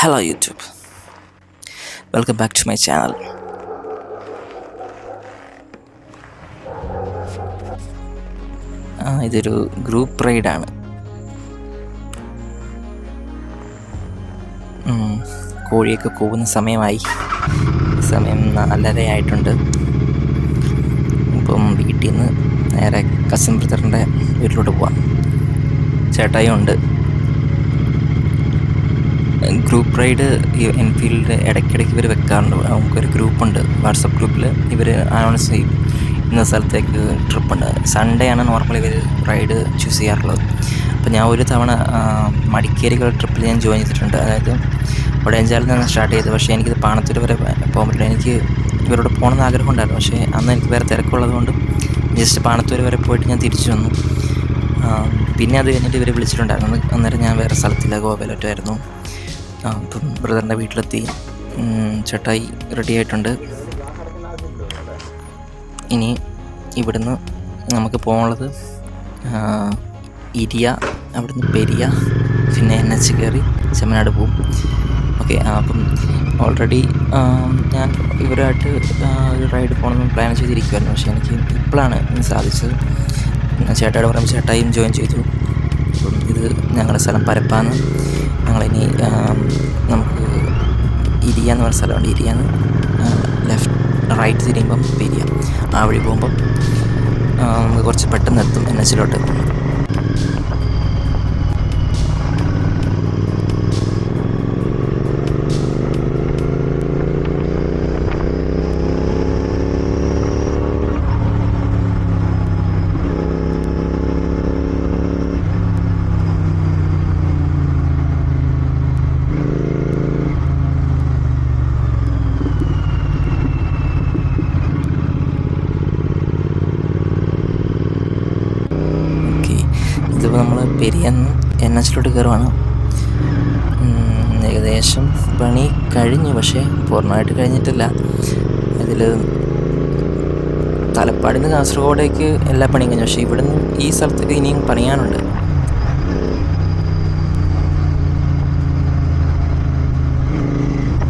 Hello YouTube, welcome back to my channel. ഇതൊരു group റൈഡാണ്. കോഴിയൊക്കെ കൂവുന്ന സമയമായി. സമയം 4:30 ആയിട്ടുണ്ട്. ഇപ്പം വീട്ടിൽ നിന്ന് നേരെ കസിൻ ബ്രദറിൻ്റെ വീട്ടിലോട്ട് പോവാം. ചേട്ടായി ഉണ്ട്. ഗ്രൂപ്പ് റൈഡ് ഈ എൻഫീൽഡ് ഇടയ്ക്കിടയ്ക്ക് ഇവർ വെക്കാറുണ്ട്. നമുക്കൊരു ഗ്രൂപ്പുണ്ട്, വാട്സപ്പ് ഗ്രൂപ്പിൽ ഇവർ അനൗൺസ് ചെയ്യും ഇന്ന സ്ഥലത്തേക്ക് ട്രിപ്പുണ്ട്. സൺഡേ ആണ് നോർമലി ഇവർ റൈഡ് ചൂസ് ചെയ്യാറുള്ളത്. അപ്പോൾ ഞാൻ ഒരു തവണ മടിക്കേരികൾ ട്രിപ്പിൽ ഞാൻ ജോയിൻ ചെയ്തിട്ടുണ്ട്. അതായത് ഉടയഞ്ചാലിൽ നിന്ന് സ്റ്റാർട്ട് ചെയ്തത്. പക്ഷേ എനിക്കിത് പാണത്തൂർ വരെ പോകാൻ പറ്റില്ല. എനിക്ക് ഇവരോട് പോകണമെന്ന് ആഗ്രഹം ഉണ്ടായിരുന്നു. പക്ഷേ അന്ന് എനിക്ക് വേറെ തിരക്കുള്ളത് കൊണ്ട് ജസ്റ്റ് പാണത്തൂർ വരെ പോയിട്ട് ഞാൻ തിരിച്ചു വന്നു. പിന്നെ അത് കഴിഞ്ഞിട്ട് ഇവർ വിളിച്ചിട്ടുണ്ടായിരുന്നു. അന്നേരം ഞാൻ വേറെ സ്ഥലത്തില്ല, ഗോവയിലോട്ടായിരുന്നു. ഇപ്പം ബ്രദറിൻ്റെ വീട്ടിലെത്തി. ചേട്ടായി റെഡി ആയിട്ടുണ്ട്. ഇനി ഇവിടുന്ന് നമുക്ക് പോകാനുള്ളത് ഇരിയ, അവിടുന്ന് പെരിയ, പിന്നെ NH കയറി ചെമ്മനാട് പോവും. ഓക്കെ, അപ്പം ഓൾറെഡി ഞാൻ ഇവരായിട്ട് ഒരു റൈഡ് പോകണമെന്ന് പ്ലാൻ ചെയ്തിരിക്കുമായിരുന്നു. പക്ഷേ എനിക്ക് ഇപ്പോഴാണ് സാധിച്ചത്. ചേട്ടായിട്ട് പറയുമ്പോൾ ചേട്ടായും ജോയിൻ ചെയ്തു. അപ്പം ഇത് ഞങ്ങളുടെ സ്ഥലം പരപ്പാന്ന്. ഞങ്ങളിനി നമുക്ക് ഇരിയ എന്ന് പറഞ്ഞ സ്ഥലമുണ്ട്. ഇരിയാന്ന് റൈറ്റ് തിരിയുമ്പം പെരിയ. ആ വഴി പോകുമ്പം നമുക്ക് കുറച്ച് പെട്ടെന്ന് എത്തും NH-ലോട്ട്. ഇതിപ്പോൾ നമ്മൾ പെരിയന്ന് NH-ലോട്ട് കയറുവാണ്. ഏകദേശം പണി കഴിഞ്ഞു, പക്ഷേ പൂർണ്ണമായിട്ട് കഴിഞ്ഞിട്ടില്ല. ഇതിൽ തലപ്പാടിൽ നിന്ന് കാസർഗോഡേക്ക് എല്ലാ പണിയും കഴിഞ്ഞു. പക്ഷേ ഇവിടെ നിന്ന് ഈ സ്ഥലത്തേക്ക് ഇനിയും പണിയാനുണ്ട്.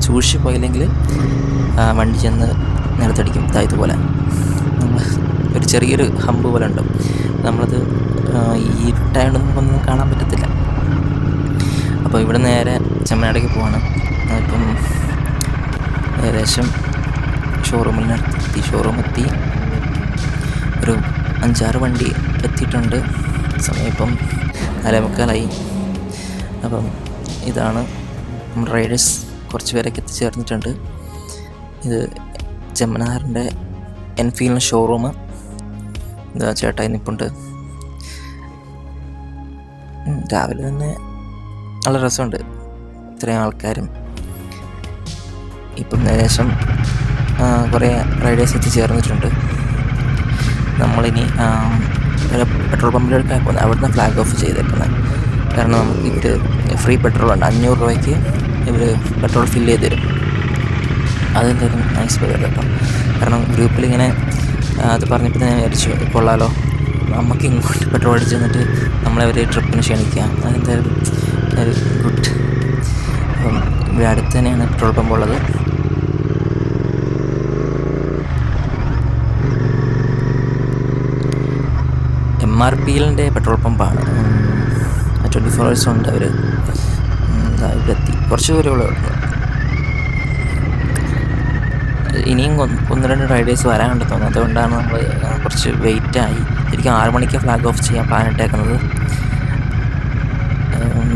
സൂക്ഷിച്ച് പോയില്ലെങ്കിൽ വണ്ടി ചെന്ന് നിലത്തടിക്കും. ഇതുപോലെ നമ്മൾ ഒരു ചെറിയൊരു ഹമ്പ് പോലെ ഉണ്ട്. നമ്മളത് ഈ ഇരുട്ടായതുകൊണ്ട് നമുക്കൊന്നും കാണാൻ പറ്റത്തില്ല. അപ്പോൾ ഇവിടെ നേരെ ചെമ്മനാടേക്ക് പോവാണ്. ഇപ്പം ഏകദേശം ഷോറൂമിനടുത്തെത്തി. ഷോറൂമെത്തി ഒരു 5-6 വണ്ടി എത്തിയിട്ടുണ്ട്. സമയം ഇപ്പം 4:45. അപ്പം ഇതാണ് നമ്മുടെ റൈഡേഴ്സ്. കുറച്ച് പേരൊക്കെ എത്തിച്ചേർന്നിട്ടുണ്ട്. ഇത് ചെമ്മനാറിൻ്റെ എൻഫീൽഡ് ഷോറൂം. ഇതാ ചേട്ടായി നിൽപ്പുണ്ട്. രാവിലെ തന്നെ നല്ല രസമുണ്ട്, ഇത്രയും ആൾക്കാരും. ഇപ്പം ഏകദേശം കുറേ റൈഡേഴ്സ് എത്തിച്ചേർന്നിട്ടുണ്ട്. നമ്മളിനി പെട്രോൾ പമ്പിലേക്കാണ് പോകുന്നത്. അവിടുന്ന് ഫ്ലാഗ് ഓഫ് ചെയ്തേക്കുന്നത്. കാരണം നമുക്ക് ഇവർ ഫ്രീ പെട്രോൾ ഉണ്ട്. 500 രൂപയ്ക്ക് ഇവർ പെട്രോൾ ഫില്ല് ചെയ്ത് തരും. അതെന്തായാലും നൈസ് പരിപാടി കേട്ടോ. കാരണം ഗ്രൂപ്പിലിങ്ങനെ അത് പറഞ്ഞപ്പോൾ ഞാൻ വിചാരിച്ചു കൊള്ളാലോ, നമുക്ക് ഇങ്ങോട്ട് പെട്രോൾ അടിച്ച് തന്നിട്ട് നമ്മളെ ഒരു ട്രിപ്പിന് ക്ഷണിക്കാം. അതെന്തായാലും ഒരു ഗുഡ്. അപ്പം ഇവിടെ അടുത്ത് തന്നെയാണ് പെട്രോൾ പമ്പ് ഉള്ളത്. MRPLൻ്റെ പെട്രോൾ പമ്പാണ്. 24 hours ഉണ്ട്. അവർ ഇവിടെ എത്തി. കുറച്ച് ദൂരമുള്ളൂ. ഇനിയും 1-2 റൈഡേഴ്സ് വരാനുണ്ട് തോന്നുന്നു. അതുകൊണ്ടാണ് നമ്മൾ കുറച്ച് വെയിറ്റായി. ശരിക്കും 6 മണിക്ക് ഫ്ലാഗ് ഓഫ് ചെയ്യാൻ പ്ലാൻ ഇട്ടേക്കുന്നത്.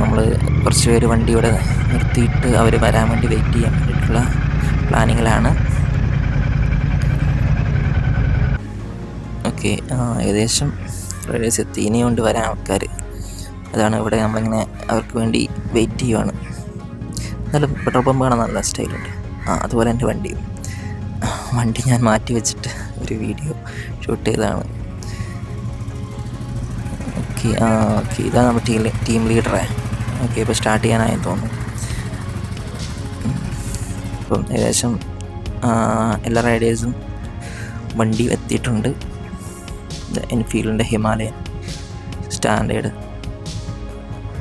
നമ്മൾ കുറച്ച് പേര് വണ്ടി ഇവിടെ നിർത്തിയിട്ട് അവർ വരാൻ വേണ്ടി വെയിറ്റ് ചെയ്യാൻ വേണ്ടിയിട്ടുള്ള പ്ലാനിങ്ങിലാണ്. ഓക്കെ, ഏകദേശം റൈഡേഴ്സ് എത്തി. ഇനിയും കൊണ്ട് വരാൻ ആൾക്കാർ. അതാണ് ഇവിടെ നമ്മളിങ്ങനെ അവർക്ക് വേണ്ടി വെയിറ്റ് ചെയ്യുവാണ്. എന്നാലും പെട്രോൾ പമ്പ് കാണാൻ നല്ല സ്റ്റൈലുണ്ട്. അതുപോലെ എൻ്റെ വണ്ടി ഞാൻ മാറ്റി വെച്ചിട്ട് ഒരു വീഡിയോ ഷൂട്ട് ചെയ്തതാണ്. ഓക്കെ, ഇതാണ് നമ്മുടെ ടീം ലീഡറെ. ഓക്കെ, ഇപ്പോൾ സ്റ്റാർട്ട് ചെയ്യാനായെന്ന് തോന്നുന്നു. ഇപ്പം ഏകദേശം എല്ലാ റൈഡേഴ്സും വണ്ടി എത്തിയിട്ടുണ്ട്. എൻഫീൽഡിൻ്റെ ഹിമാലയൻ, സ്റ്റാൻഡേർഡ്,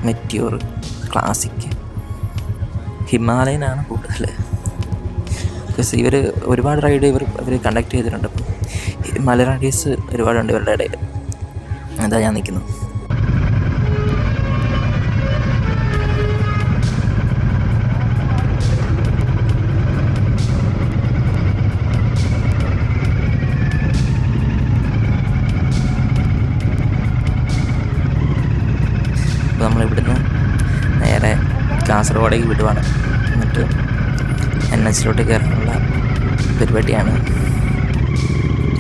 മെറ്റ്യൂർ, ക്ലാസിക്, ഹിമാലയനാണ് കൂടുതൽ. ബിക്കോസ് ഇവർ ഒരുപാട് റൈഡ് ഇവർ കണ്ടക്ട് ചെയ്തിട്ടുണ്ട്. അപ്പം ഹിമാലയൻ റൈഡേഴ്സ് ഒരുപാടുണ്ട് ഇവരുടെ ഇടയിൽ. അതാ ഞാൻ നിൽക്കുന്നത്. അപ്പോൾ നമ്മളിവിടുന്ന് നേരെ കാസർഗോഡേക്ക് വിടുവാണ്. എന്നിട്ട് NH കയറാനുള്ള പരിപാടിയാണ്.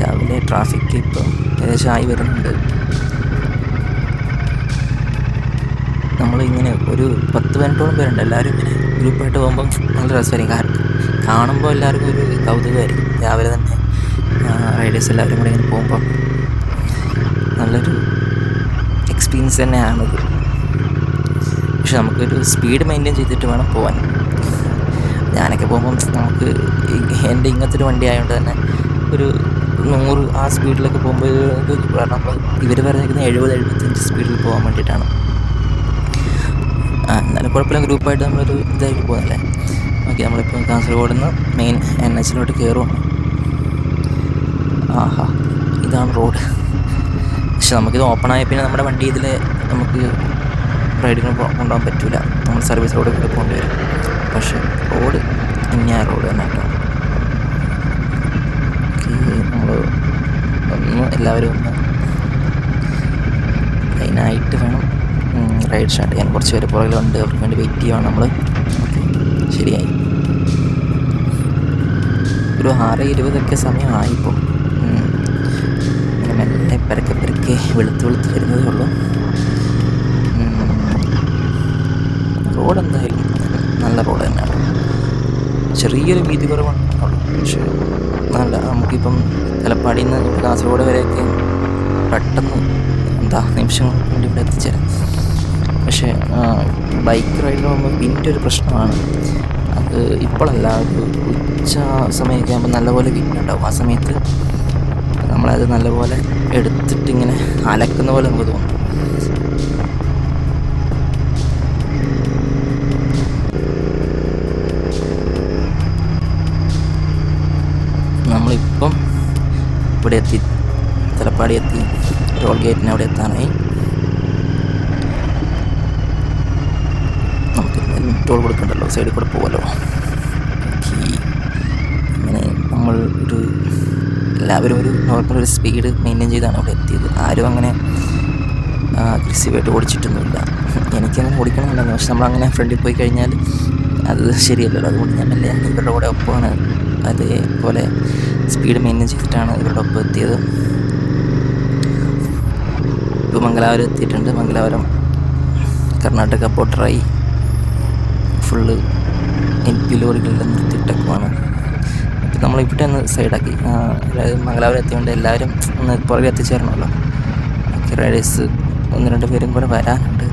രാവിലെ ട്രാഫിക് ഇപ്പോൾ ഏകദേശം ആയി വരുന്നുണ്ട്. നമ്മളിങ്ങനെ ഒരു 10-15 പേരുണ്ട്. എല്ലാവരും ഇങ്ങനെ ഗ്രൂപ്പായിട്ട് പോകുമ്പം നല്ല രസമായിരിക്കും. കാരണം കാണുമ്പോൾ എല്ലാവർക്കും ഒരു കൗതുകമായിരിക്കും. രാവിലെ തന്നെ റൈഡേഴ്സ് എല്ലാവരും കൂടെ ഇങ്ങനെ പോകുമ്പോൾ നല്ലൊരു എക്സ്പീരിയൻസ് തന്നെയാണിത്. പക്ഷെ നമുക്കൊരു സ്പീഡ് മെയിൻറ്റെയിൻ ചെയ്തിട്ട് വേണം പോകാൻ. ഞാനൊക്കെ പോകുമ്പം നമുക്ക് എൻ്റെ ഇങ്ങനത്തെ ഒരു വണ്ടി ആയതുകൊണ്ട് തന്നെ ഒരു 100 ആ സ്പീഡിലൊക്കെ പോകുമ്പോൾ നമ്മൾ ഇവർ പറഞ്ഞിരിക്കുന്നത് 70-75 സ്പീഡിൽ പോകാൻ വേണ്ടിയിട്ടാണ്. എന്നാലും കുഴപ്പമില്ല, ഗ്രൂപ്പായിട്ട് നമ്മളൊരു ഇതായിട്ട് പോകുന്നല്ലേ. ഓക്കെ, നമ്മളിപ്പോൾ കാസർഗോഡ് നിന്ന് മെയിൻ NH കയറുവാണ്. ആഹാ, ഇതാണ് റോഡ്. പക്ഷെ നമുക്കിത് ഓപ്പൺ ആയ പിന്നെ നമ്മുടെ വണ്ടി ഇതിൽ നമുക്ക് റൈഡിന് കൊണ്ടുപോകാൻ പറ്റില്ല. നമ്മൾ സർവീസ് റോഡിൽ കൂടെ പോകേണ്ടി വരും. പക്ഷേ റോഡ് ഇങ്ങനെ റോഡ് തന്നെ കേട്ടോ. നമ്മൾ എല്ലാവരും ഒന്ന് ലൈനായിട്ട് വേണം റൈഡ് സ്റ്റാർട്ട് ചെയ്യാൻ. കുറച്ച് പേര് പുറകിലുണ്ട്, അവർക്ക് വേണ്ടി വെയിറ്റ് ചെയ്യുവാണ് നമ്മൾ. ഓക്കെ, ശരിയായി. ഒരു 6:20 സമയമായിപ്പം. ഇങ്ങനെ മെല്ലെ പരക്കെ വെളുത്ത് വരുന്നതേ ഉള്ളൂ. റോഡ് എന്തായാലും നല്ല റോഡ് തന്നെയാണ്. ചെറിയൊരു വീതി കുറവുണ്ടെന്നുള്ളൂ. പക്ഷേ നല്ല നമുക്കിപ്പം തലപ്പാടിയിൽ നിന്ന് കാസർഗോഡ് വരെയൊക്കെ പെട്ടെന്ന് നിമിഷങ്ങൾ കൊണ്ട് ഇവിടെ എത്തിച്ചേരാം. പക്ഷേ ബൈക്ക് റൈഡിൽ പോകുമ്പോൾ പിന്നെ ഒരു പ്രശ്നമാണ്. അത് ഇപ്പോഴല്ല, ഒരു ഉച്ച സമയമൊക്കെ ആകുമ്പോൾ നല്ലപോലെ വിന്നുണ്ടാവും. ആ സമയത്ത് നമ്മളത് നല്ലപോലെ എടുത്തിട്ടിങ്ങനെ അലക്കുന്ന പോലെ നമുക്ക് തോന്നും. നമ്മളിപ്പം ഇവിടെ എത്തി, തലപ്പാടി എത്തി. ടോൾ ഗേറ്റിന് അവിടെ എത്താനായി. നമുക്ക് ടോൾ കൊടുക്കണ്ടല്ലോ, സൈഡിൽ കൂടെ പോകാമല്ലോ. അങ്ങനെ നമ്മൾ എല്ലാവരും ഒരു നോർമൽ ഒരു സ്പീഡ് മെയിൻറ്റെയിൻ ചെയ്താണ് അവിടെ എത്തിയത്. ആരും അങ്ങനെ അഗ്രസീവായിട്ട് ഓടിച്ചിട്ടൊന്നുമില്ല. എനിക്കങ്ങനെ ഓടിക്കണമെന്നുണ്ടായിരുന്നു. പക്ഷെ നമ്മളങ്ങനെ ഫ്രണ്ടിൽ പോയി കഴിഞ്ഞാൽ അത് ശരിയല്ലല്ലോ. അതുകൊണ്ട് ഞാൻ മെല്ലെ ഇവരുടെ കൂടെ ഒപ്പമാണ് അതേപോലെ സ്പീഡ് മെയിൻറ്റെയിൻ ചെയ്തിട്ടാണ് ഇവരുടെ ഒപ്പം എത്തിയത്. ഇപ്പോൾ മംഗലാപുരം എത്തിയിട്ടുണ്ട്. മംഗലാപുരം കർണാടക ബോർഡറായി ഫുള്ള് NP ലോറികളിൽ നിർത്തിയിട്ടൊക്കെയാണ്. അപ്പോൾ നമ്മളിവിടെ ഒന്ന് സൈഡാക്കി. അതായത് മംഗലാപുരം എത്തിയതുകൊണ്ട് എല്ലാവരും ഒന്ന് പുറകെ എത്തിച്ചേരണമല്ലോ. ബാക്കി റൈഡേഴ്സ് 1-2 പേരും കൂടെ വരാനുണ്ട്.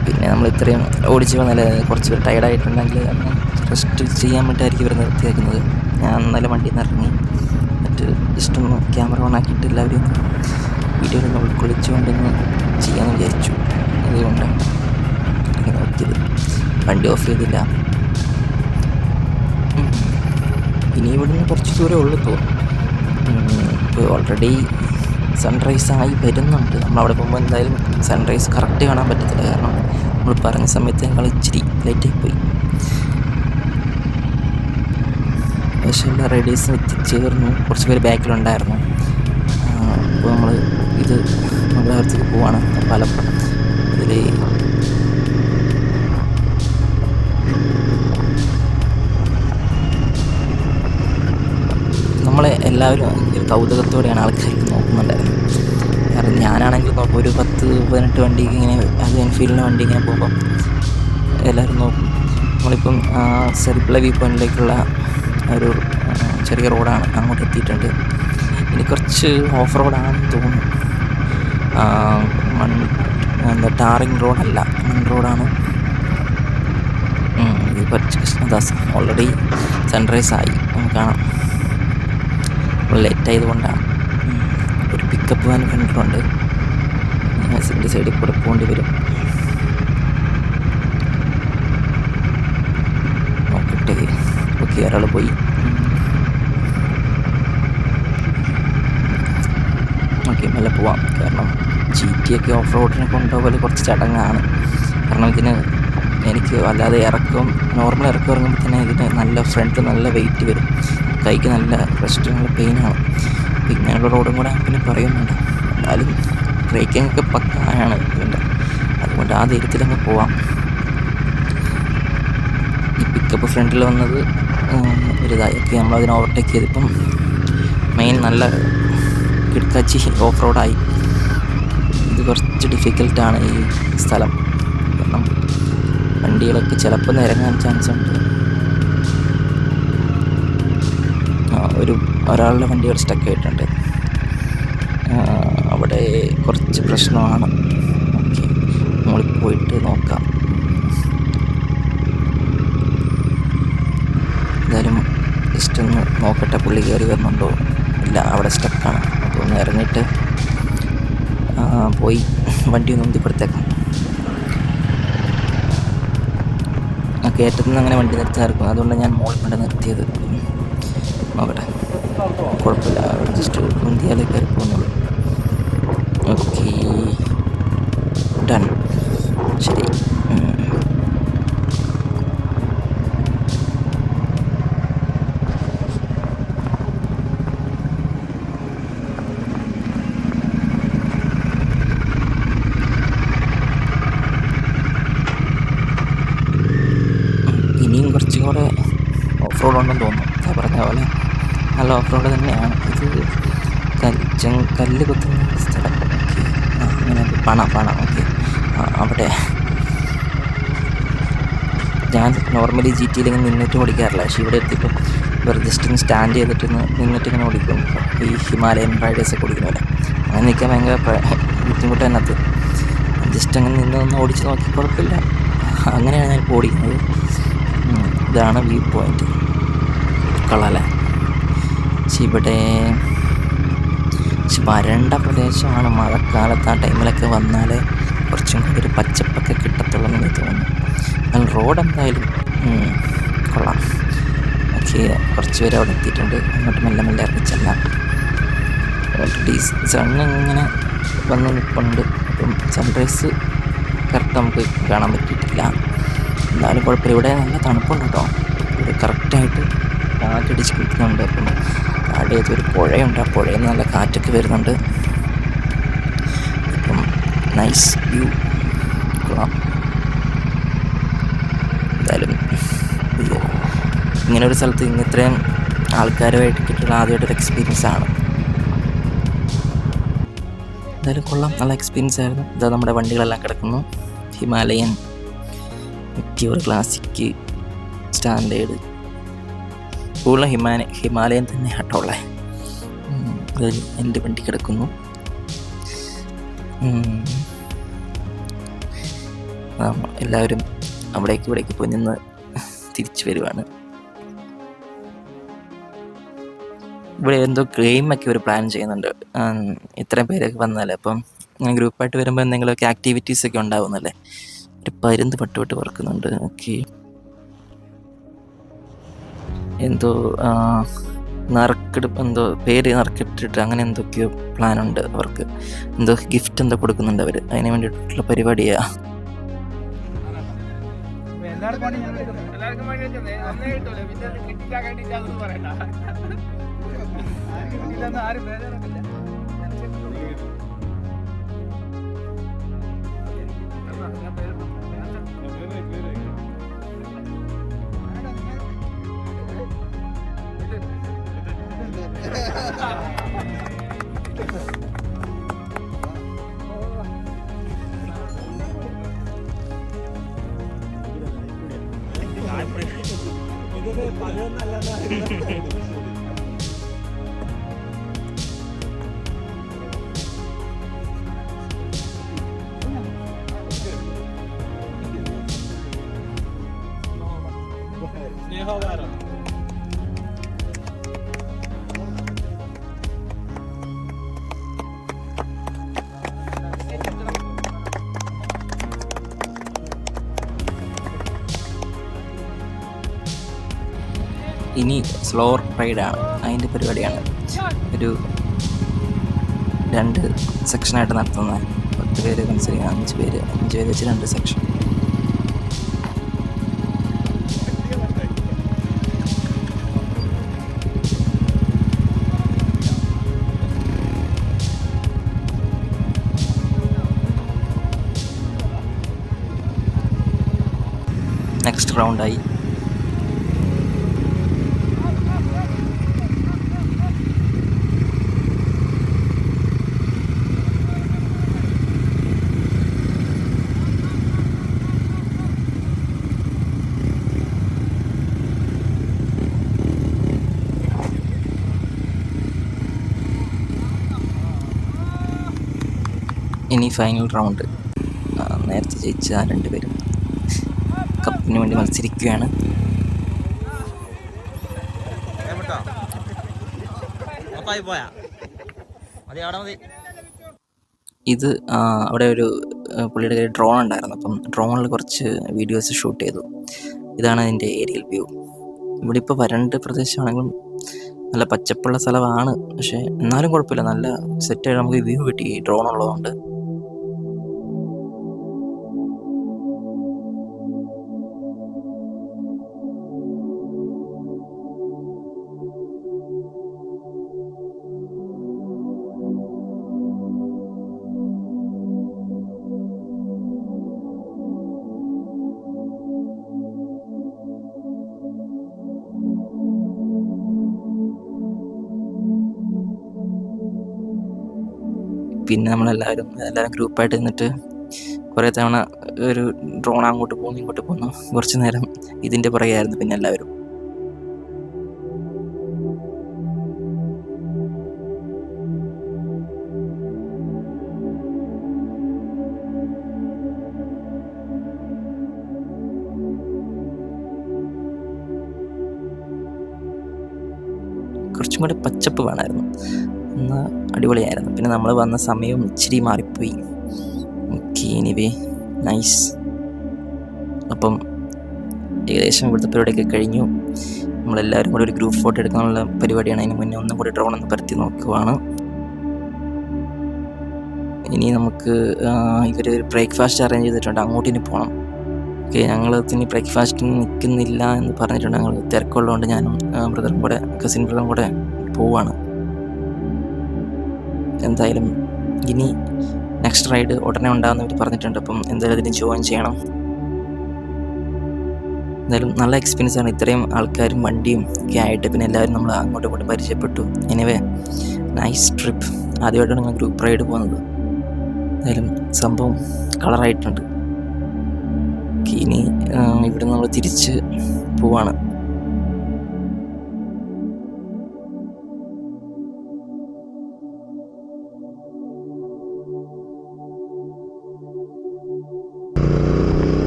പിന്നെ നമ്മൾ ഇത്രയും ഓടിച്ച് വന്നാൽ കുറച്ച് പേര് ടയർഡായിട്ടുണ്ടെങ്കിൽ റെസ്റ്റ് ചെയ്യാൻ വേണ്ടിയിട്ടായിരിക്കും ഇവർ നിർത്തിയേക്കുന്നത്. ഞാൻ നല്ല വണ്ടിയിൽ നിന്ന് ഇറങ്ങി എന്നിട്ട് ജസ്റ്റ് ഒന്ന് ക്യാമറ ഓൺ ആക്കിയിട്ട് എല്ലാവരും വീഡിയോയിലൊന്ന് ഉൾക്കൊള്ളിച്ചുകൊണ്ടൊന്ന് ചെയ്യാമെന്ന് വിചാരിച്ചു. അതുകൊണ്ടാണ് ഇങ്ങനെ നോക്കിയത്. വണ്ടി ഓഫ് ചെയ്തില്ല. ഇനി ഇവിടുന്ന് കുറച്ച് ദൂരമേ ഉള്ളൂ തോന്നുന്നു. ഇപ്പോൾ ഓൾറെഡി സൺറൈസായി വരുന്നുണ്ട്. നമ്മളവിടെ പോകുമ്പോൾ എന്തായാലും സൺറൈസ് കറക്റ്റ് കാണാൻ പറ്റത്തില്ല. കാരണം നമ്മൾ പറഞ്ഞ സമയത്ത് ഞങ്ങൾ ഇച്ചിരി ലേറ്റായി പോയി. പക്ഷേ എല്ലാ റൈഡേഴ്സും എത്തിച്ചേർന്നു. കുറച്ച് പേര് ബാക്കിലുണ്ടായിരുന്നു. അപ്പോൾ നമ്മൾ ഇത് മംഗലാപുരത്തേക്ക് പോവാണ്. പാലം ഇതിൽ നമ്മളെ എല്ലാവരും കൗതുകത്തോടെയാണ് ആൾക്കാർ നോക്കുന്നുണ്ടായിരുന്നത്. കാരണം ഞാനാണെങ്കിൽ നോക്കും, ഒരു 10-18 വണ്ടിക്ക് ഇങ്ങനെ അത് എൻഫീൽഡിൻ്റെ വണ്ടി ഇങ്ങനെ പോകുമ്പം എല്ലാവരും നോക്കും. നമ്മളിപ്പം സെറിപ്ല വ്യൂ പോയിൻറ്റിലേക്കുള്ള ഒരു ചെറിയ റോഡാണ്, അങ്ങോട്ട് എത്തിയിട്ടുണ്ട്. ഇനി കുറച്ച് ഓഫ് റോഡാണെന്ന് തോന്നുന്നു. ടാറിങ് റോഡല്ല, മൺ റോഡാണ്. ഇത് കുറച്ച് കൃഷ്ണദാസ് ഓൾറെഡി സൺറൈസായി നമുക്ക് കാണാം. ലേറ്റ് ആയതുകൊണ്ടാണ്. ഒരു പിക്കപ്പ് വാൻ കണ്ടിട്ടുണ്ട്. സിൻ്റെ സൈഡിൽ കൂടെ പോകേണ്ടി വരും. ഒരാൾ പോയി. ഓക്കെ, മെല്ലെ പോവാം. കാരണം GT ഒക്കെ ഓഫ് റോഡിനെ കൊണ്ടുപോകൽ കുറച്ച് ചടങ്ങാണ്. കാരണം ഇതിന് എനിക്ക് അല്ലാതെ നോർമൽ ഇറക്കം ഇറങ്ങുമ്പോൾ തന്നെ ഇതിന് നല്ല ഫ്രണ്ട് നല്ല വെയിറ്റ് വരും, കൈക്ക് നല്ല റെസ്റ്റ്, നല്ല പെയിനാണ്. ഇങ്ങനെയുള്ള റോഡും കൂടെ പിന്നെ പറയുന്നുണ്ട്. എന്നാലും ബ്രേക്കിംഗ് ഒക്കെ പക്കായാണ് ഇതിൻ്റെ, അതുകൊണ്ട് ആ ധൈര്യത്തിലങ്ങ് പോവാം. ഈ പിക്കപ്പ് ഫ്രണ്ടിൽ വന്നത് ഒരിതായൊക്കെ നമ്മളതിനെ ഓവർടേക്ക് ചെയ്തിപ്പം മെയിൻ നല്ല കിടക്കാച്ചി ഓഫ് റോഡായി. ഇത് കുറച്ച് ഡിഫിക്കൽട്ടാണ് ഈ സ്ഥലം, കാരണം വണ്ടികളൊക്കെ ചിലപ്പോൾ നിരങ്ങാൻ ചാൻസ് ഉണ്ട്. ഒരാളുടെ വണ്ടികൾ സ്റ്റക്ക് ആയിട്ടുണ്ട്, അവിടെ കുറച്ച് പ്രശ്നമാണ്. ഓക്കെ, മുകളിൽ പോയിട്ട് നോക്കാം. എന്തായാലും ജസ്റ്റ് ഒന്ന് നോക്കട്ടെ പുള്ളി കയറി വരുന്നുണ്ടോ. ഇല്ല, അവിടെ സ്റ്റക്കാണ്. അപ്പോൾ ഒന്ന് ഇറങ്ങിയിട്ട് പോയി വണ്ടി ഒന്ന് ഉന്തിപ്പെടുത്തേക്കാം. കയറ്റത്തിൽ നിന്ന് അങ്ങനെ വണ്ടി നിർത്താറുണ്ട്, അതുകൊണ്ട് ഞാൻ മുകളിൽ കൊണ്ട് നിർത്തിയത്. നോക്കട്ടെ, കുഴപ്പമില്ല, ജസ്റ്റ് ഉന്തിയാലേ കയറി പോകുന്നുള്ളൂ. Okay, done. ശരി, ഇനിയും കുറച്ചും കൂടെ ഓഫ് റോഡ് ഉണ്ടെന്ന് തോന്നുന്നു. പറഞ്ഞ പോലെ നല്ല ഓഫ് റോഡ് തന്നെയാണ് ഇത്. കല്ല് കുത്തുന്ന സ്ഥലം. ഓക്കെ, അങ്ങനെ പണ ഓക്കെ, അവിടെ ഞാൻ നോർമലി GT ഇങ്ങനെ നിന്നിട്ട് ഓടിക്കാറില്ല, പക്ഷേ ഇവിടെ എത്തിയപ്പോൾ വെറുതെ ജസ്റ്റ് സ്റ്റാൻഡ് ചെയ്തിട്ട് നിന്നിട്ട് ഇങ്ങനെ ഓടിക്കും. ഈ ഹിമാലയൻ റൈഡേഴ്സൊക്കെ ഓടിക്കുന്ന പോലെ അങ്ങനെ നിൽക്കാൻ ഭയങ്കര ബുദ്ധിമുട്ട് അതിനകത്ത്. ജസ്റ്റ് അങ്ങനെ നിന്ന് ഓടിച്ച് നോക്കി, കുഴപ്പമില്ല. അങ്ങനെയാണ് ഞാൻ ഇപ്പോൾ ഓടിക്കുന്നത്. ഇതാണ് വ്യൂ പോയിൻ്റ്. കൊള്ളാമല്ലേ? ഇവിടെ വരണ്ട പ്രദേശമാണ്. മഴക്കാലത്ത് ആ ടൈമിലൊക്കെ വന്നാൽ കുറച്ചും കൂടി ഒരു പച്ചപ്പൊക്കെ കിട്ടത്തുള്ളൂ എന്ന് എനിക്ക് തോന്നുന്നു. എന്നാൽ റോഡ് എന്തായാലും കൊള്ളാം. ഓക്കെ, കുറച്ച് പേര് അവിടെ എത്തിയിട്ടുണ്ട്. അങ്ങോട്ട് മെല്ലെ മെല്ലെ ഇറങ്ങിച്ചെല്ലാം. ഓൾറെഡി സണ്ണ് ഇങ്ങനെ വന്ന് നിൽപ്പുണ്ട്. അപ്പം സൺറൈസ് കറക്റ്റ് നമുക്ക് കാണാൻ പറ്റിയിട്ടില്ല. എന്നാലും കുഴപ്പമില്ല, ഇവിടെ നല്ല തണുപ്പുണ്ട് കേട്ടോ. ഇവിടെ കറക്റ്റായിട്ട് കാറ്റടിച്ച് കിട്ടുന്നുണ്ട്. അപ്പം അവിടെ ഒരു പുഴയുണ്ട്, ആ പുഴയിൽ നിന്ന് നല്ല കാറ്റൊക്കെ വരുന്നുണ്ട്. അപ്പം നൈസ് വ്യൂ. എന്തായാലും ഇങ്ങനൊരു സ്ഥലത്ത് ഇത്രയും ആൾക്കാരുമായിട്ട് കിട്ടുന്ന ആദ്യമായിട്ടൊരു എക്സ്പീരിയൻസ് ആണ്. എന്തായാലും കൊള്ളാം, നല്ല എക്സ്പീരിയൻസ് ആയിരുന്നു. ഇതാ നമ്മുടെ വണ്ടികളെല്ലാം കിടക്കുന്നു. ഹിമാലയൻ, മെറ്റിയോർ, ക്ലാസിക്, സ്റ്റാൻഡേർഡ്, കൂടുതലും ഹിമാലയൻ തന്നെ ആട്ടോളെ. എൻ്റെ വണ്ടി കിടക്കുന്നു. എല്ലാവരും ഇവിടേക്ക് പോയി നിന്ന് തിരിച്ചു വരുവാണ്. ഇവിടെ എന്തോ ഗെയിമൊക്കെ ഒരു പ്ലാൻ ചെയ്യുന്നുണ്ട്, ഇത്രയും പേരൊക്കെ വന്നാൽ. അപ്പം ഇങ്ങനെ ഗ്രൂപ്പായിട്ട് വരുമ്പോൾ എന്തെങ്കിലുമൊക്കെ ആക്ടിവിറ്റീസൊക്കെ ഉണ്ടാവുന്നല്ലേ. ഒരു പരുന്ത് പട്ടുപട്ട് പറക്കുന്നുണ്ട്. ഓക്കെ, എന്തോ എന്തോ പേര് നറുക്കിട്ടിട്ട് അങ്ങനെ എന്തൊക്കെയോ പ്ലാനുണ്ട് അവർക്ക്. എന്തോ ഗിഫ്റ്റ് എന്തോ കൊടുക്കുന്നുണ്ട് അവർ, അതിന് വേണ്ടിയിട്ടുള്ള പരിപാടിയാണ്. ഇനി സ്ലോ റൈഡാണ്, അതിൻ്റെ പരിപാടിയാണ്. ഒരു 2 സെക്ഷനായിട്ട് നടത്തുന്നത്. 10 പേര് മത്സരിക്കുക, 5 പേര് വെച്ച് 2 സെക്ഷൻ. നെക്സ്റ്റ് റൗണ്ടായി. ഇനി ഫൈനൽ റൗണ്ട്. നേരത്തെ ജയിച്ച 2 പേരും കപ്പിന് വേണ്ടി മത്സരിക്കുകയാണ്. ഇത് അവിടെ ഒരു പുള്ളിയുടെ കയ്യിൽ ഡ്രോൺ ഉണ്ടായിരുന്നു. അപ്പം ഡ്രോണിൽ കുറച്ച് വീഡിയോസ് ഷൂട്ട് ചെയ്തു. ഇതാണ് അതിൻ്റെ ഏരിയൽ വ്യൂ. ഇവിടെ ഇപ്പോൾ വരണ്ട പ്രദേശമാണെങ്കിലും നല്ല പച്ചപ്പുള്ള സ്ഥലമാണ്. പക്ഷേ എന്നാലും കുഴപ്പമില്ല, നല്ല സെറ്റായിട്ട് നമുക്ക് വ്യൂ കിട്ടി ഡ്രോൺ ഉള്ളതുകൊണ്ട്. പിന്നെ നമ്മളെല്ലാവരും ഗ്രൂപ്പായിട്ട് നിന്നിട്ട് കുറേ തവണ ഒരു ഡ്രോൺ അങ്ങോട്ട് പോകുന്നു ഇങ്ങോട്ട് പോകുന്നു. കുറച്ച് നേരം ഇതിൻ്റെ പുറകെയായിരുന്നു പിന്നെ എല്ലാവരും. കുറച്ചും കൂടെ പച്ചപ്പ് വേണമായിരുന്നു, ഒന്ന് അടിപൊളിയായിരുന്നു. പിന്നെ നമ്മൾ വന്ന സമയം ഇച്ചിരി മാറിപ്പോയി. Okay, anyway nice. അപ്പം ഏകദേശം ഇവിടുത്തെ പരിപാടിയൊക്കെ കഴിഞ്ഞു. നമ്മളെല്ലാവരും കൂടി ഒരു ഗ്രൂപ്പ് ഫോട്ടോ എടുക്കാനുള്ള പരിപാടിയാണ്. അതിന് മുന്നേ ഒന്നും കൂടി ഡ്രോൺ ഒന്ന് പരത്തി നോക്കുവാണ്. ഇനി നമുക്ക് ഇവർ ബ്രേക്ക്ഫാസ്റ്റ് അറേഞ്ച് ചെയ്തിട്ടുണ്ട്, അങ്ങോട്ട് ഇനി പോകണം. ഓക്കെ, ഞങ്ങൾ ഇനി ബ്രേക്ക്ഫാസ്റ്റിന് നിൽക്കുന്നില്ല എന്ന് പറഞ്ഞിട്ടുണ്ട്. ഞങ്ങൾ തിരക്കുള്ളതുകൊണ്ട് ഞാനും കസിൻ ബ്രദറും കൂടെ പോവാണ്. എന്തായാലും ഇനി നെക്സ്റ്റ് റൈഡ് ഉടനെ ഉണ്ടാകുന്ന അവർ പറഞ്ഞിട്ടുണ്ട്. അപ്പം എന്തായാലും അതിന് ജോയിൻ ചെയ്യണം. എന്തായാലും നല്ല എക്സ്പീരിയൻസ് ആണ്, ഇത്രയും ആൾക്കാരും വണ്ടിയും ഒക്കെ ആയിട്ട്. പിന്നെ എല്ലാവരും നമ്മൾ അങ്ങോട്ടും ഇങ്ങോട്ടും പരിചയപ്പെട്ടു. Anyway nice trip. ആദ്യമായിട്ടാണ് ഞങ്ങൾ ഗ്രൂപ്പ് റൈഡ് പോകുന്നത്. എന്തായാലും സംഭവം കളറായിട്ടുണ്ട്. ഇനി ഇവിടെ നമ്മൾ തിരിച്ച് പോവാണ്.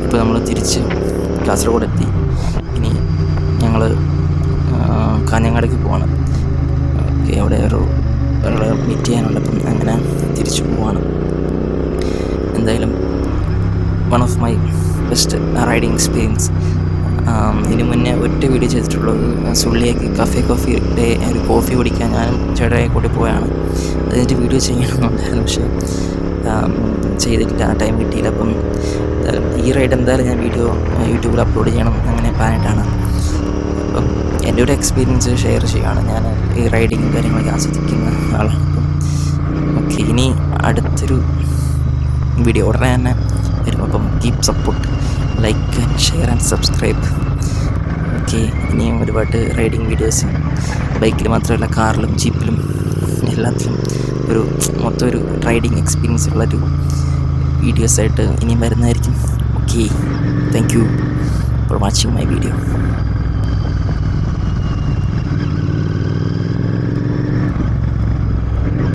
ഇപ്പോൾ നമ്മൾ തിരിച്ച് കാസർഗോഡ് എത്തി. ഇനി ഞങ്ങൾ കാഞ്ഞങ്ങാടേക്ക് പോവാണ്. ഓക്കെ, അവിടെ ഒരാളെ മീറ്റ് ചെയ്യാനുണ്ട്. അപ്പം അങ്ങനെ തിരിച്ചു പോവാണ്. എന്തായാലും one of my best riding experience. ഇതിന് മുന്നേ ഒറ്റ വീഡിയോ ചെയ്തിട്ടുള്ളത് സുള്ളിയേക്ക് കോഫിയുടെ ഒരു കോഫി കുടിക്കാൻ ഞാനും ചേട്ടയെ കൂടി പോയാണ്. അതിൻ്റെ വീഡിയോ ചെയ്യണമെന്നുണ്ടായിരുന്നു, പക്ഷേ ചെയ്തിട്ടില്ല, ആ ടൈം കിട്ടിയില്ല. അപ്പം ഈ റൈഡ് എന്തായാലും ഞാൻ വീഡിയോ യൂട്യൂബിൽ അപ്ലോഡ് ചെയ്യണം അങ്ങനെ പ്ലാനായിട്ടാണ്. അപ്പം എൻ്റെ ഒരു എക്സ്പീരിയൻസ് ഷെയർ ചെയ്യുകയാണ്. ഞാൻ ഈ റൈഡിങ്ങും കാര്യങ്ങളൊക്കെ ആസ്വദിക്കുന്ന ആളാണ്. അപ്പം ഓക്കെ, ഇനി അടുത്തൊരു വീഡിയോ ഉടനെ തന്നെ വരും. അപ്പം keep support, like and share and subscribe. Okay, ഇനിയും ഒരുപാട് റൈഡിങ് വീഡിയോസും ബൈക്കിൽ മാത്രമല്ല കാറിലും ജീപ്പിലും എല്ലാത്തിലും മൊത്തം ഒരു റൈഡിങ് എക്സ്പീരിയൻസ് ഉള്ളൊരു വീഡിയോസായിട്ട് ഇനിയും വരുന്നതായിരിക്കും. Okay, thank you for watching my video.